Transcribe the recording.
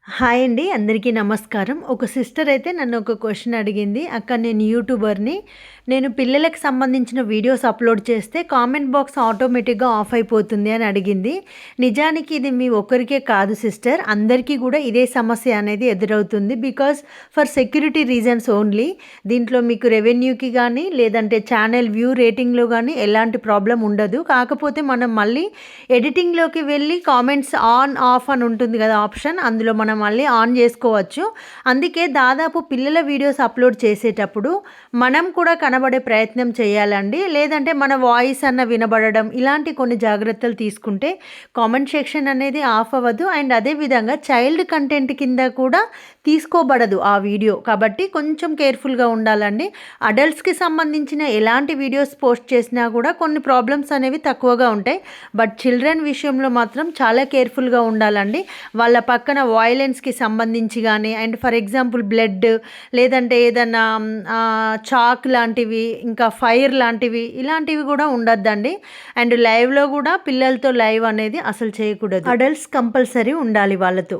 Hi అండి. అందరికీ నమస్కారం. ఒక సిస్టర్ అయితే నన్ను ఒక క్వెషన్ అడిగింది. అక్క నేను యూట్యూబర్‌ని. నేను పిల్లలకి సంబంధించిన వీడియోస్ అప్‌లోడ్ చేస్తే కామెంట్ బాక్స్ ఆటోమేటిక్‌గా ఆఫ్ అయిపోతుంది అని అడిగింది. నిజానికి ఇది మీ ఒక్కరికే కాదు సిస్టర్. అందరికీ కూడా ఇదే సమస్య అనేది ఎదురవుతుంది. Because for security reasons only. దీంట్లో మీకు రెవెన్యూకి గానీ, లేదంటే ఛానల్ వ్యూ రేటింగ్‌లో గానీ ఎలాంటి ప్రాబ్లమ్ ఉండదు. కాకపోతే మనం మళ్ళీ ఎడిటింగ్‌లోకి వెళ్ళి కామెంట్స్ ఆన్, ఆఫ్ అని ఉంటుంది కదా ఆప్షన్. అందులో మనం మళ్ళీ ఆన్ చేసుకోవచ్చు. అందుకే దాదాపు పిల్లల వీడియోస్ అప్లోడ్ చేసేటప్పుడు మనం కూడా కనబడే ప్రయత్నం చేయాలండి. లేదంటే మన వాయిస్ అన్న వినబడడం ఇలాంటి కొన్ని జాగ్రత్తలు తీసుకుంటే కామెంట్ సెక్షన్ అనేది ఆఫ్ అవ్వదు. అండ్ అదేవిధంగా చైల్డ్ కంటెంట్ కింద కూడా తీసుకోబడదు ఆ వీడియో. కాబట్టి కొంచెం కేర్ఫుల్గా ఉండాలండి. అడల్ట్స్కి సంబంధించిన ఎలాంటి వీడియోస్ పోస్ట్ చేసినా కూడా కొన్ని ప్రాబ్లమ్స్ అనేవి తక్కువగా ఉంటాయి. బట్ చిల్డ్రన్ విషయంలో మాత్రం చాలా కేర్ఫుల్గా ఉండాలండి. వాళ్ళ పక్కన వాయిలెన్స్కి సంబంధించి కానీ, అండ్ ఫర్ ఎగ్జాంపుల్ బ్లడ్, లేదంటే ఏదన్నా చాక్ లాంటివి, ఇంకా ఫైర్ లాంటివి, ఇలాంటివి కూడా ఉండొద్దండి. అండ్ లైవ్లో కూడా పిల్లలతో లైవ్ అనేది అసలు చేయకూడదు. అడల్ట్స్ కంపల్సరీ ఉండాలి వాళ్ళతో.